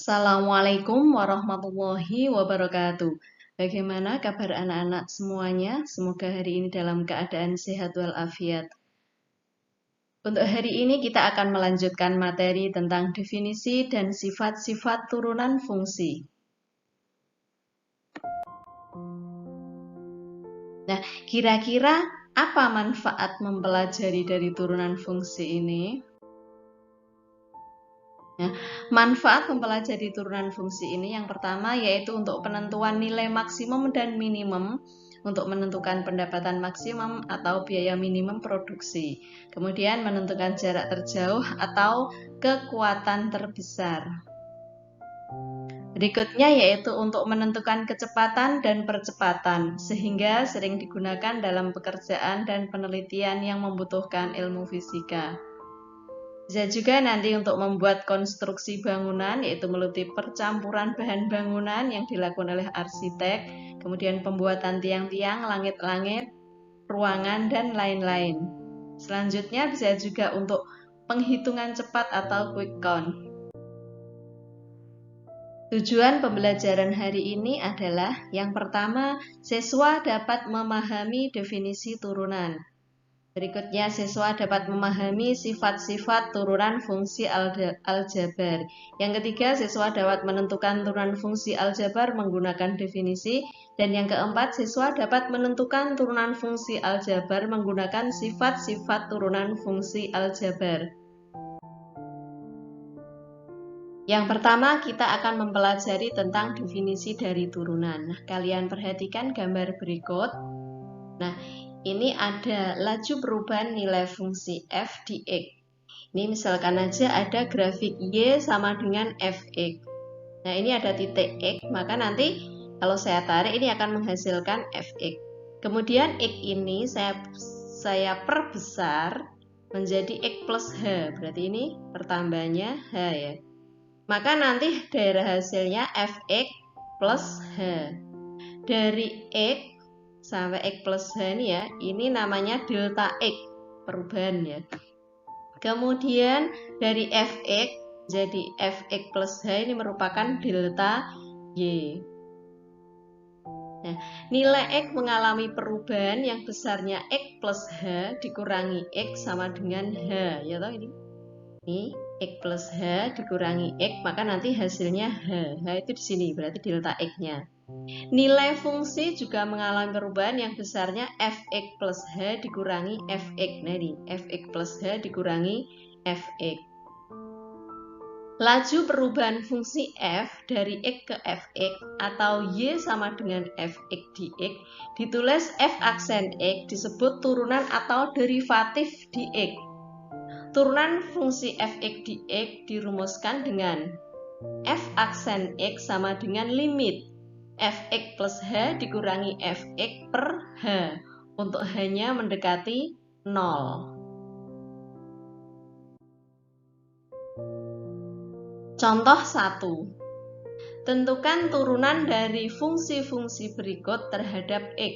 Assalamualaikum warahmatullahi wabarakatuh. Bagaimana kabar anak-anak semuanya? Semoga hari ini dalam keadaan sehat walafiat. Untuk hari ini kita akan melanjutkan materi tentang definisi dan sifat-sifat turunan fungsi. Nah, kira-kira apa manfaat mempelajari dari turunan fungsi ini? Nah, manfaat mempelajari turunan fungsi ini yang pertama yaitu untuk penentuan nilai maksimum dan minimum, untuk menentukan pendapatan maksimum atau biaya minimum produksi. Kemudian menentukan jarak terjauh atau kekuatan terbesar. Berikutnya yaitu untuk menentukan kecepatan dan percepatan, sehingga sering digunakan dalam pekerjaan dan penelitian yang membutuhkan ilmu fisika. Bisa juga nanti untuk membuat konstruksi bangunan, yaitu melalui percampuran bahan bangunan yang dilakukan oleh arsitek, kemudian pembuatan tiang-tiang, langit-langit, ruangan, dan lain-lain. Selanjutnya bisa juga untuk penghitungan cepat atau quick count. Tujuan pembelajaran hari ini adalah yang pertama, siswa dapat memahami definisi turunan. Berikutnya, siswa dapat memahami sifat-sifat turunan fungsi aljabar. Yang ketiga, siswa dapat menentukan turunan fungsi aljabar menggunakan definisi. Dan yang keempat, siswa dapat menentukan turunan fungsi aljabar menggunakan sifat-sifat turunan fungsi aljabar. Yang pertama, kita akan mempelajari tentang definisi dari turunan. Nah, kalian perhatikan gambar berikut. Nah, ini ada laju perubahan nilai fungsi f di x. Ini misalkan aja ada grafik y sama dengan fx. Nah, ini ada titik x, maka nanti kalau saya tarik ini akan menghasilkan fx. Kemudian x ini saya perbesar menjadi x plus h. Berarti ini pertambahannya h ya. Maka nanti daerah hasilnya fx plus h. Dari x sampai x plus h ini ya, ini namanya delta x, perubahan ya. Kemudian dari fx jadi fx plus h ini merupakan delta y. Nah, nilai x mengalami perubahan yang besarnya x plus h dikurangi x sama dengan h, ya toh ini. Ini x plus h dikurangi x, maka nanti hasilnya h. H itu di sini, berarti delta x-nya. Nilai fungsi juga mengalami perubahan yang besarnya fx plus h dikurangi fx. Nah ini, fx plus h dikurangi fx. Laju perubahan fungsi f dari x ke fx atau y sama dengan fx dx ditulis f aksen x disebut turunan atau derivatif dx. Turunan fungsi fx dx dirumuskan dengan f aksen x sama dengan limit fx plus h dikurangi fx per h untuk h-nya mendekati 0. Contoh 1. Tentukan turunan dari fungsi-fungsi berikut terhadap x.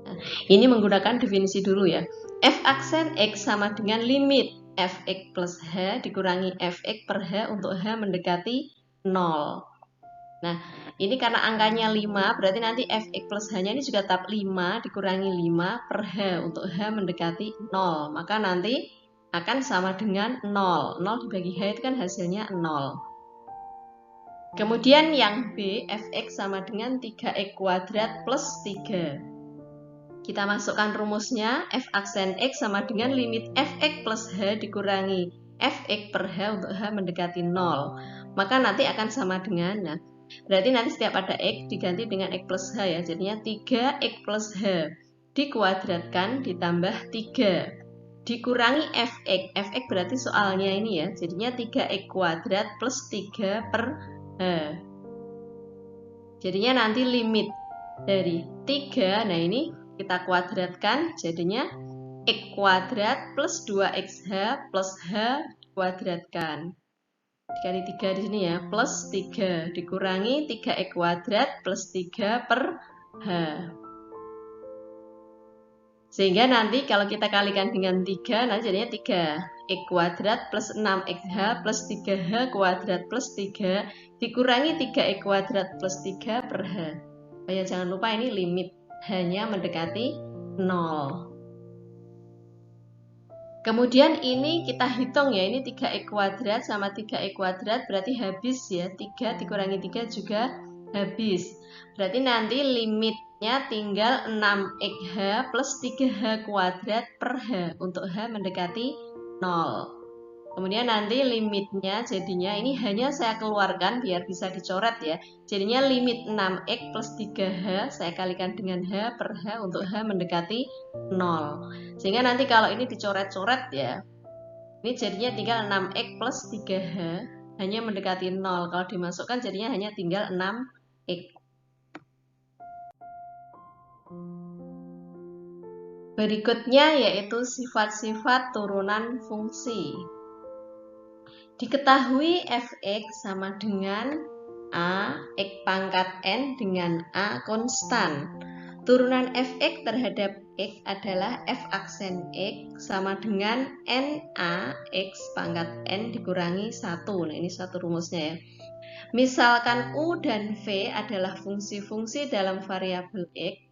Nah, ini menggunakan definisi dulu ya. F aksen x sama dengan limit fx plus h dikurangi fx per h untuk h mendekati 0. Nah, ini karena angkanya 5, berarti nanti fx plus h-nya ini juga tetap 5 dikurangi 5 per h untuk h mendekati 0. Maka nanti akan sama dengan 0. 0 dibagi h itu kan hasilnya 0. Kemudian yang B, fx sama dengan 3x kuadrat plus 3. Kita masukkan rumusnya, f aksen x sama dengan limit fx plus h dikurangi fx per h untuk h mendekati 0. Maka nanti akan sama dengan, nah, berarti nanti setiap ada x diganti dengan x plus h ya, jadinya 3x plus h dikuadratkan ditambah 3 dikurangi fx. Fx berarti soalnya ini ya, jadinya 3x kuadrat plus 3 per h. Jadinya nanti limit dari 3, nah ini kita kuadratkan, jadinya x kuadrat plus 2xh plus h kuadratkan. Dikali 3 di sini ya, plus 3 dikurangi 3x kuadrat plus 3 per h. Sehingga nanti kalau kita kalikan dengan 3, nanti jadinya 3. X kuadrat plus 6XH plus 3H kuadrat plus 3 dikurangi 3X kuadrat plus 3 per H. Oh ya, jangan lupa ini limit hanya mendekati 0. Kemudian ini kita hitung ya, ini 3X kuadrat sama 3X kuadrat berarti habis ya, 3 dikurangi 3 juga habis. Berarti nanti limitnya tinggal 6X plus 3H kuadrat per H untuk H mendekati 0. Kemudian nanti limitnya jadinya ini hanya saya keluarkan biar bisa dicoret ya. Jadinya limit 6X plus 3H saya kalikan dengan H per H untuk H mendekati 0. Sehingga nanti kalau ini dicoret-coret ya, ini jadinya tinggal 6X plus 3H hanya mendekati 0. Kalau dimasukkan jadinya hanya tinggal 6X. Berikutnya yaitu sifat-sifat turunan fungsi. Diketahui fx sama dengan a x pangkat n dengan a konstan. Turunan fx terhadap x adalah f aksen x sama dengan na x pangkat n dikurangi 1. Nah, ini satu rumusnya ya. Misalkan u dan v adalah fungsi-fungsi dalam variabel x,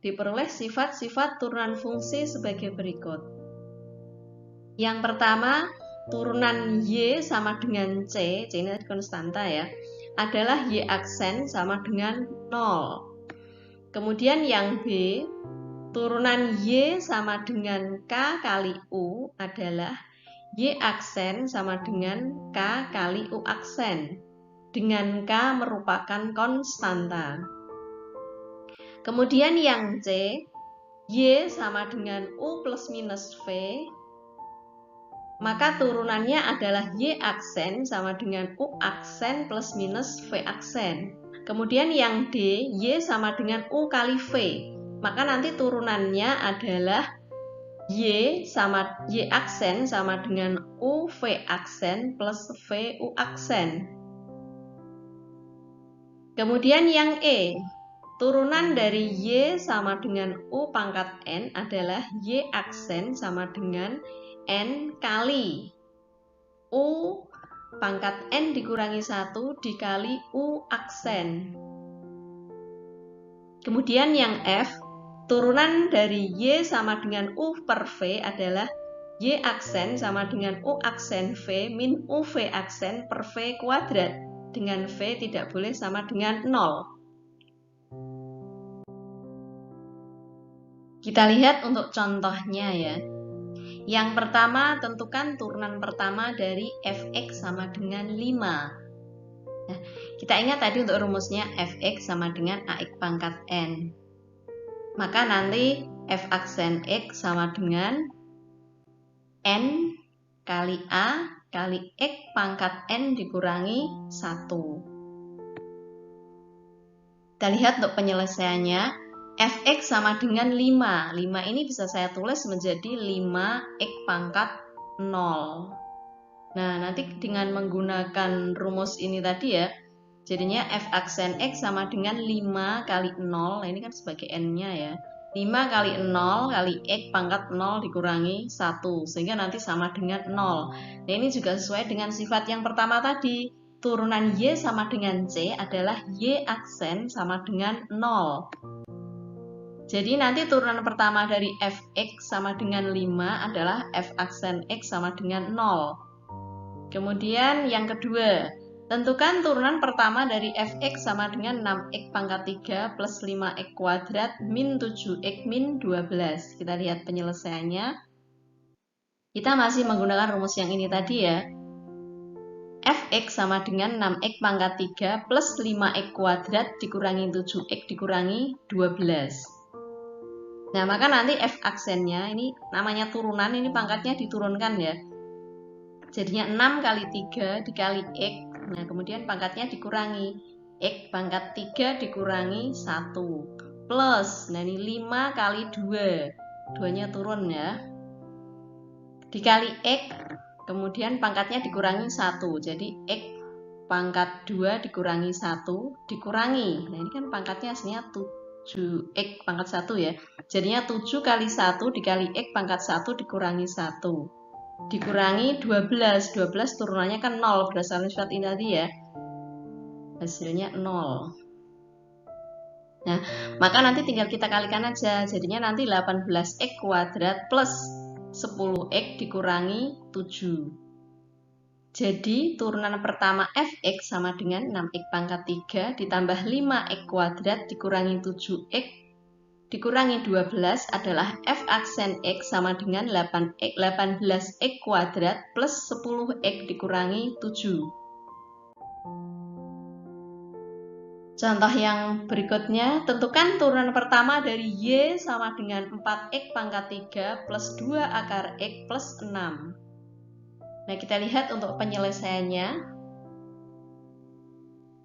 diperoleh sifat-sifat turunan fungsi sebagai berikut. Yang pertama, turunan y sama dengan c ini konstanta ya, adalah y aksen sama dengan 0. Kemudian yang b, turunan y sama dengan k kali u adalah y aksen sama dengan k kali u aksen, dengan k merupakan konstanta. Kemudian yang c, y sama dengan u plus minus v, maka turunannya adalah y aksen sama dengan u aksen plus minus v aksen. Kemudian yang d, y sama dengan u kali v, maka nanti turunannya adalah y aksen sama dengan u v aksen plus v u aksen. Kemudian yang e, turunan dari y sama dengan u pangkat n adalah y aksen sama dengan n kali u pangkat n dikurangi 1 dikali u aksen. Kemudian yang f, turunan dari y sama dengan u per v adalah y aksen sama dengan u aksen v min u v aksen per v kuadrat, dengan v tidak boleh sama dengan 0. Kita lihat untuk contohnya ya. Yang pertama, tentukan turunan pertama dari fx sama dengan 5. Nah, kita ingat tadi untuk rumusnya fx sama dengan ax pangkat n. Maka nanti f aksen x sama dengan n kali a kali x pangkat n dikurangi 1. Kita lihat untuk penyelesaiannya. Fx sama dengan 5. 5 ini bisa saya tulis menjadi 5x pangkat 0. Nah, nanti dengan menggunakan rumus ini tadi ya, jadinya f aksen x sama dengan 5 kali 0. Nah, ini kan sebagai n-nya ya. 5 kali 0 kali x pangkat 0 dikurangi 1. Sehingga nanti sama dengan 0. Nah, ini juga sesuai dengan sifat yang pertama tadi. Turunan y sama dengan c adalah y aksen sama dengan 0. Jadi nanti turunan pertama dari fx sama dengan 5 adalah f aksen x sama dengan 0. Kemudian yang kedua, tentukan turunan pertama dari fx sama dengan 6x pangkat 3 plus 5x kuadrat min 7x min 12. Kita lihat penyelesaiannya. Kita masih menggunakan rumus yang ini tadi ya. Fx sama dengan 6x pangkat 3 plus 5x kuadrat dikurangi 7x dikurangi 12. Nah, maka nanti f aksennya ini namanya turunan, ini pangkatnya diturunkan ya. Jadinya 6 kali 3 dikali x. Nah, kemudian pangkatnya dikurangi. X pangkat 3 dikurangi 1. Plus, nah ini 5 kali 2. 2-nya turun ya. Dikali x, kemudian pangkatnya dikurangi 1. Jadi x pangkat 2 dikurangi 1 dikurangi. Nah, ini kan pangkatnya aslinya 7x pangkat 1 ya. Jadinya 7 kali 1 dikali x pangkat 1 dikurangi 1. dikurangi 12. 12 turunannya kan 0 berdasarkan sifat ini tadi ya. Hasilnya 0. Nah, maka nanti tinggal kita kalikan aja. Jadinya nanti 18x kuadrat plus 10x dikurangi 7. Jadi turunan pertama fx sama dengan 6x pangkat 3 ditambah 5x kuadrat dikurangi 7x dikurangi 12 adalah f aksen x sama dengan 18x kuadrat plus 10x dikurangi 7. Contoh yang berikutnya, tentukan turunan pertama dari y sama dengan 4x pangkat 3 plus 2 akar x plus 6. Nah, kita lihat untuk penyelesaiannya.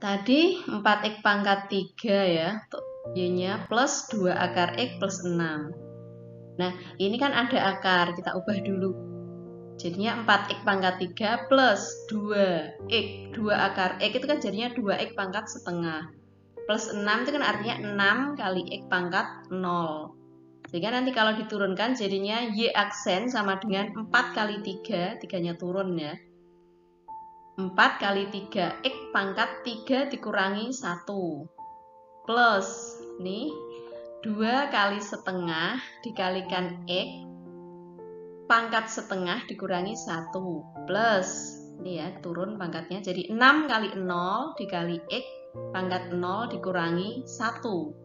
Tadi 4x pangkat 3 ya, untuk y-nya plus 2 akar x plus 6. Nah, ini kan ada akar, kita ubah dulu. Jadinya 4x pangkat 3 plus 2x, 2 akar x itu kan jadinya 2x pangkat setengah. Plus 6 itu kan artinya 6 kali x pangkat 0. Sehingga nanti kalau diturunkan jadinya y aksen sama dengan 4 kali 3, 3-nya turun ya. 4 kali 3, x pangkat 3 dikurangi 1. Plus, nih, 2 kali setengah dikalikan x, pangkat setengah dikurangi 1. Plus, ini ya, turun pangkatnya. Jadi 6 kali 0 dikali x, pangkat 0 dikurangi 1.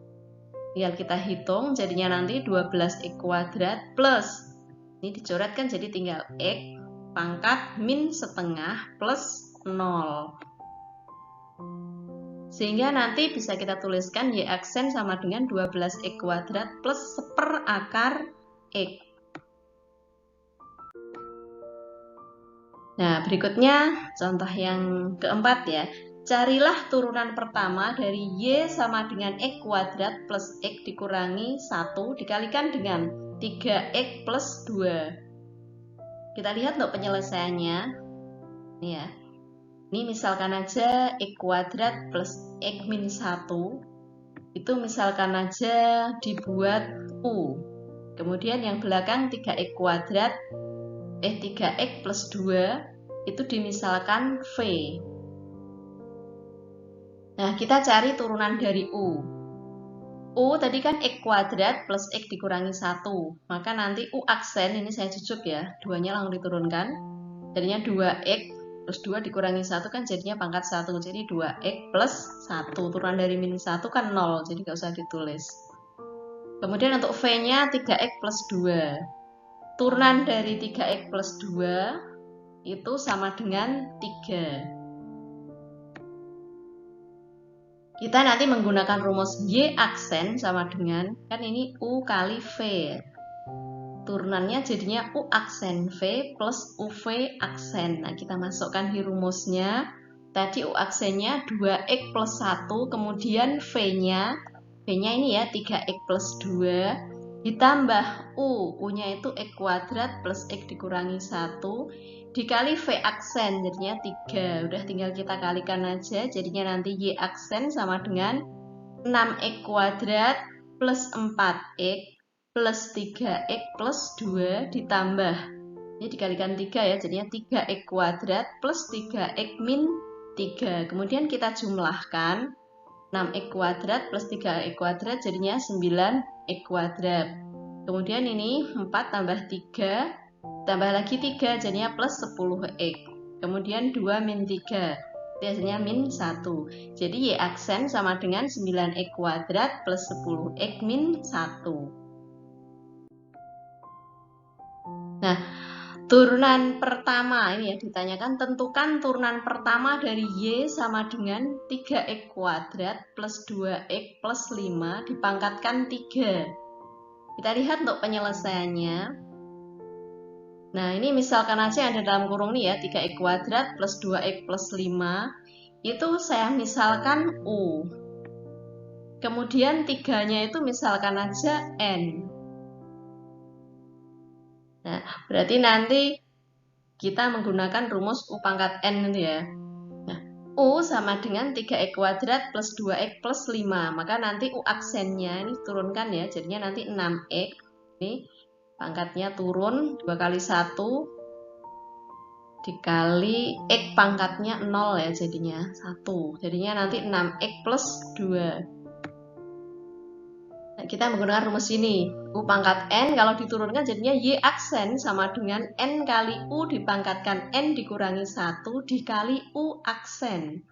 Tinggal kita hitung, jadinya nanti 12x kuadrat plus, ini dicoret kan jadi tinggal x, pangkat min setengah plus 0. Sehingga nanti bisa kita tuliskan y aksen sama dengan 12x kuadrat plus 1/4 akar x. Nah, berikutnya contoh yang keempat ya. Carilah turunan pertama dari y sama dengan x kuadrat plus x dikurangi 1 dikalikan dengan 3x plus 2. Kita lihat untuk penyelesaiannya. Ini ya. Ini misalkan aja x kuadrat plus x min 1. Itu misalkan aja dibuat u. Kemudian yang belakang 3x kuadrat 3x plus 2 itu dimisalkan v. Nah, kita cari turunan dari u. U tadi kan x kuadrat plus x dikurangi 1. Maka nanti u aksen, ini saya cucuk ya, 2-nya langsung diturunkan. Jadinya 2x plus 2 dikurangi 1 kan jadinya pangkat 1. Jadi 2x plus 1. Turunan dari min 1 kan 0, jadi nggak usah ditulis. Kemudian untuk v-nya 3x plus 2. Turunan dari 3x plus 2 itu sama dengan 3. Kita nanti menggunakan rumus y aksen sama dengan, kan ini u kali v. Turunannya jadinya u aksen v plus uv aksen. Nah, kita masukkan di rumusnya. Tadi u aksennya 2x plus 1, kemudian v-nya ini ya 3x plus 2, ditambah u-nya itu x kuadrat plus x dikurangi 1, dikali v aksen jadinya 3. Udah tinggal kita kalikan aja, jadinya nanti y aksen sama dengan 6x kuadrat plus 4x plus 3x plus 2 ditambah, ini dikalikan 3 ya, jadinya 3x kuadrat plus 3x min 3. Kemudian kita jumlahkan 6x kuadrat plus 3x kuadrat jadinya 9x kuadrat. Kemudian ini 4 tambah 3 tambah lagi 3 jadinya plus 10x. Kemudian 2 min 3 biasanya min 1. Jadi y aksen sama dengan 9x kuadrat plus 10x min 1. Nah, turunan pertama ini ya ditanyakan, tentukan turunan pertama dari y sama dengan 3x kuadrat plus 2x plus 5 dipangkatkan 3. Kita lihat untuk penyelesaiannya. Nah, ini misalkan aja ada dalam kurung nih ya, 3x kuadrat plus 2x plus 5. Itu saya misalkan u. Kemudian 3-nya itu misalkan aja n. Nah, berarti nanti kita menggunakan rumus u pangkat n itu ya. Nah, u sama dengan 3x kuadrat plus 2x plus 5. Maka nanti u aksennya ini turunkan ya, jadinya nanti 6x. Ini pangkatnya turun 2 kali 1 dikali X pangkatnya 0 ya, jadinya 1. Jadinya nanti 6X plus 2. Nah, kita menggunakan rumus ini. U pangkat N kalau diturunkan jadinya Y aksen sama dengan N kali U dipangkatkan N dikurangi 1 dikali U aksen.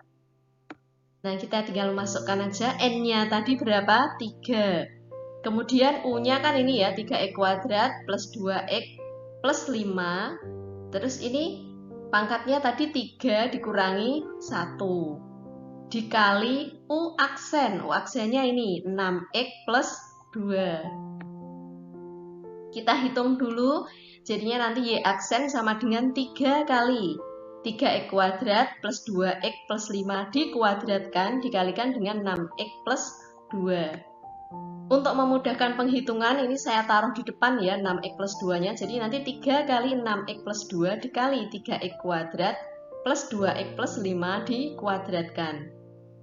Nah, kita tinggal masukkan aja N-nya tadi berapa? 3. Kemudian U-nya kan ini ya, 3X kuadrat plus 2X plus 5. Terus ini pangkatnya tadi 3 dikurangi 1 dikali U aksen. U aksennya ini 6X plus 2. Kita hitung dulu. Jadinya nanti Y aksen sama dengan 3 kali 3X kuadrat plus 2X plus 5 dikuadratkan dikalikan dengan 6X plus 2. Untuk memudahkan penghitungan ini saya taruh di depan ya 6X plus 2-nya. Jadi nanti 3 kali 6X plus 2 dikali 3X kuadrat plus 2X plus 5 dikuadratkan.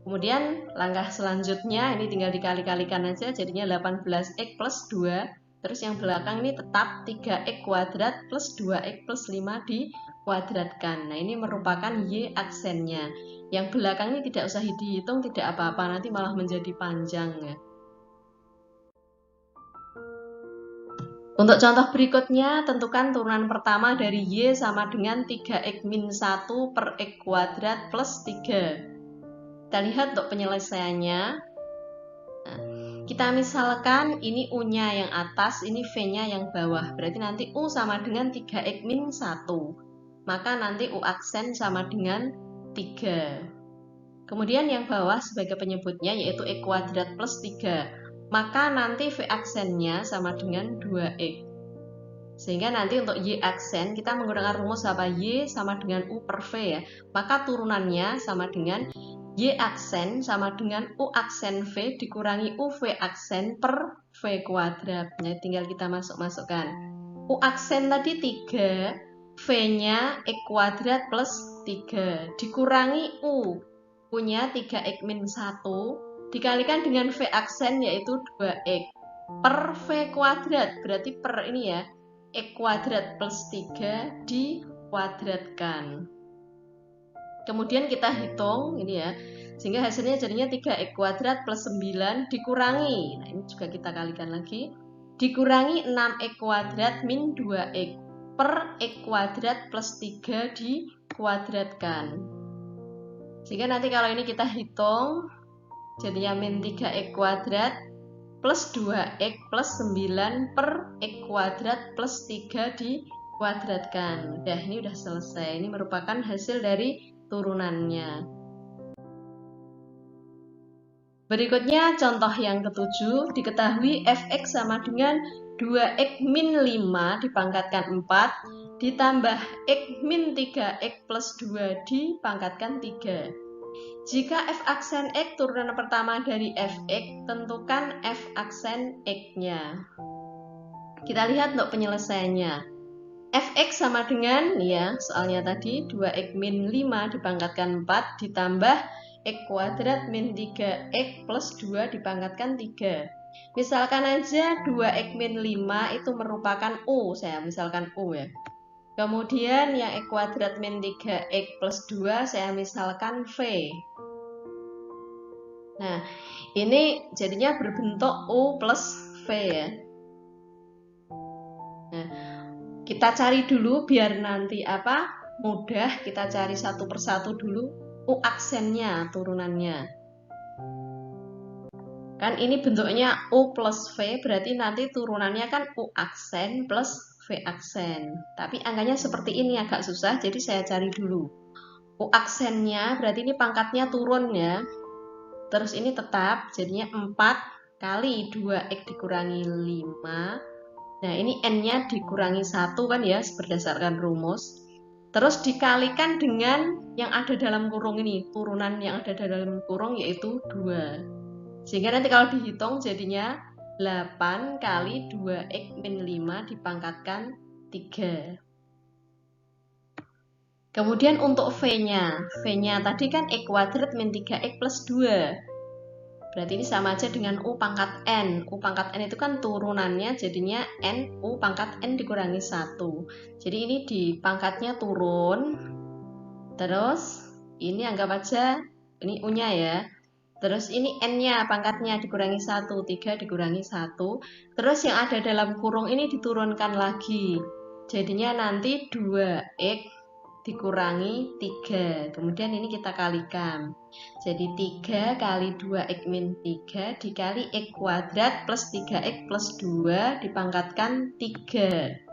Kemudian langkah selanjutnya ini tinggal dikali-kalikan aja jadinya 18X plus 2. Terus yang belakang ini tetap 3X kuadrat plus 2X plus 5 dikuadratkan. Nah, ini merupakan Y aksennya. Yang belakang ini tidak usah dihitung, tidak apa-apa, nanti malah menjadi panjang ya. Untuk contoh berikutnya, tentukan turunan pertama dari Y sama dengan 3X min 1 per X kuadrat plus 3. Kita lihat untuk penyelesaiannya. Nah, kita misalkan ini U-nya yang atas, ini V-nya yang bawah. Berarti nanti U sama dengan 3X min 1. Maka nanti U aksen sama dengan 3. Kemudian yang bawah sebagai penyebutnya yaitu X kuadrat plus 3. Maka nanti V aksennya sama dengan 2X. Sehingga nanti untuk Y aksen kita menggunakan rumus apa? Y sama dengan U per V ya. Maka turunannya sama dengan Y aksen sama dengan U aksen V dikurangi UV aksen per V kuadrat. Nah, tinggal kita masukkan. U aksen tadi 3, V-nya X kuadrat plus 3 dikurangi U. U-nya 3X min 1 dikalikan dengan V aksen yaitu 2X per V kuadrat, berarti per ini ya, X kuadrat plus 3 dikuadratkan. Kemudian kita hitung ini ya, sehingga hasilnya jadinya 3X kuadrat plus 9 dikurangi, nah ini juga kita kalikan lagi, dikurangi 6X kuadrat min 2X per X kuadrat plus 3 dikuadratkan. Sehingga nanti kalau ini kita hitung, jadinya min 3X kuadrat plus 2X plus 9 per X kuadrat plus 3 dikuadratkan. Udah, ini udah selesai. Ini merupakan hasil dari turunannya. Berikutnya contoh yang ketujuh. Diketahui Fx sama dengan 2X min 5 dipangkatkan 4 ditambah X min 3X plus 2 dipangkatkan 3. Jika F aksen X turunan pertama dari Fx, tentukan F aksen X-nya. Kita lihat untuk penyelesaiannya. Fx sama dengan, ya soalnya tadi 2X min 5 dipangkatkan 4 ditambah X kuadrat min 3X plus 2 dipangkatkan 3. Misalkan aja 2X min 5 itu merupakan U, saya misalkan U ya. Kemudian yang X kuadrat min 3X plus 2 saya misalkan V. Nah, ini jadinya berbentuk U plus V ya. Nah, kita cari dulu biar nanti mudah, kita cari satu persatu dulu U aksennya, turunannya. Kan ini bentuknya U plus V, berarti nanti turunannya kan U aksen plus V aksen. Tapi angkanya seperti ini agak susah, jadi saya cari dulu. U aksennya berarti ini pangkatnya turun ya. Terus ini tetap, jadinya 4 kali 2X dikurangi 5. Nah, ini N-nya dikurangi 1 kan ya, berdasarkan rumus. Terus dikalikan dengan yang ada dalam kurung ini, turunan yang ada dalam kurung yaitu 2. Sehingga nanti kalau dihitung jadinya 8 kali 2X min 5 dipangkatkan 3. Kemudian untuk V-nya tadi kan X kuadrat min 3X plus 2. Berarti ini sama aja dengan U pangkat N. U pangkat N itu kan turunannya jadinya N, U pangkat N dikurangi 1. Jadi ini di pangkatnya turun. Terus ini anggap aja ini U-nya ya. Terus ini N-nya pangkatnya dikurangi 1, 3 dikurangi 1. Terus yang ada dalam kurung ini diturunkan lagi. Jadinya nanti 2X dikurangi 3. Kemudian ini kita kalikan. Jadi 3 kali 2X min 3 dikali X kuadrat plus 3X plus 2 dipangkatkan 3.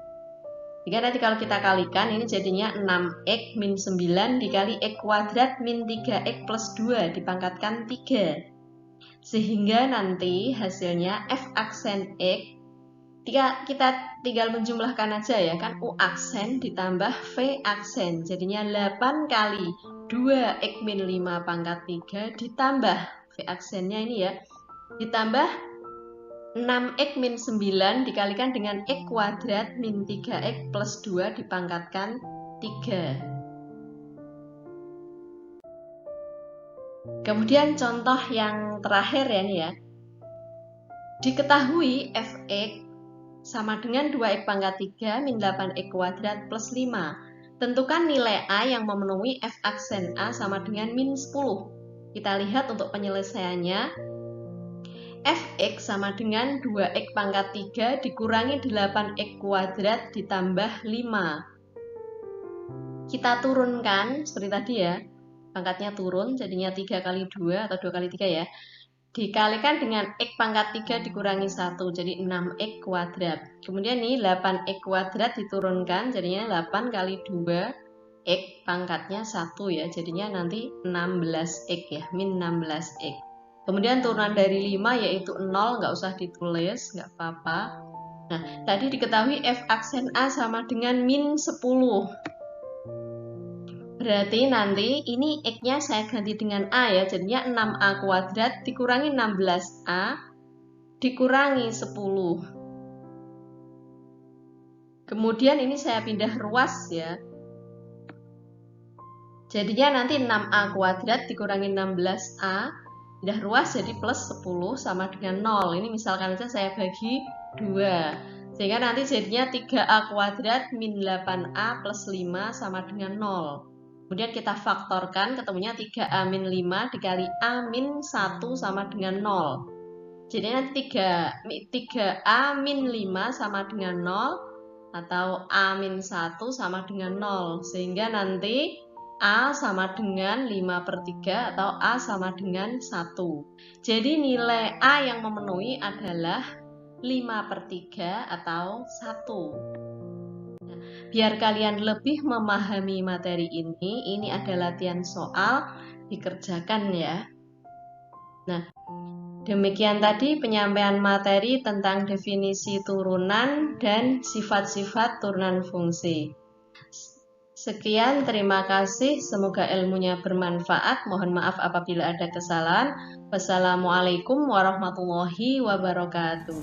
Jika nanti kalau kita kalikan ini jadinya 6X min 9 dikali X kuadrat min 3X plus 2 dipangkatkan 3. Sehingga nanti hasilnya F aksen X, kita tinggal menjumlahkan aja ya kan, U aksen ditambah V aksen. Jadinya 8 kali 2X min 5 pangkat 3 ditambah V aksennya ini ya, ditambah 6X min 9 dikalikan dengan X kuadrat min 3X plus 2 dipangkatkan 3. Kemudian contoh yang terakhir ya nih ya. Diketahui Fx sama dengan 2X pangkat 3 min 8X kuadrat plus 5. Tentukan nilai A yang memenuhi F aksen A sama dengan min 10. Kita lihat untuk penyelesaiannya. Fx sama dengan 2X pangkat 3 dikurangi 8X kuadrat ditambah 5. Kita turunkan seperti tadi ya. Pangkatnya turun, jadinya 3 kali 2 atau 2 kali 3 ya. Dikalikan dengan X pangkat 3 dikurangi 1, jadi 6X kuadrat. Kemudian ini 8X kuadrat diturunkan, jadinya 8 kali 2, X pangkatnya 1 ya. Jadinya nanti 16X ya, min 16X. Kemudian turunan dari 5 yaitu 0, nggak usah ditulis, nggak apa-apa. Nah, tadi diketahui F aksen A sama dengan min 10. Berarti nanti ini X-nya saya ganti dengan A ya, jadinya 6A kuadrat dikurangi 16A dikurangi 10. Kemudian ini saya pindah ruas ya. Jadinya nanti 6A kuadrat dikurangi 16A, pindah ruas jadi plus 10 sama dengan 0. Ini misalkan saja saya bagi 2. Sehingga nanti jadinya 3A kuadrat min 8A plus 5 sama dengan 0. Kemudian kita faktorkan, ketemunya 3A min 5 dikali A min 1 sama dengan 0. Jadi nanti 3A min 5 sama dengan 0, atau A min 1 sama dengan 0. Sehingga nanti A sama dengan 5/3 atau A sama dengan 1. Jadi nilai A yang memenuhi adalah 5/3 atau 1. Biar kalian lebih memahami materi ini ada latihan soal, dikerjakan ya. Nah, demikian tadi penyampaian materi tentang definisi turunan dan sifat-sifat turunan fungsi. Sekian, terima kasih. Semoga ilmunya bermanfaat. Mohon maaf apabila ada kesalahan. Wassalamualaikum warahmatullahi wabarakatuh.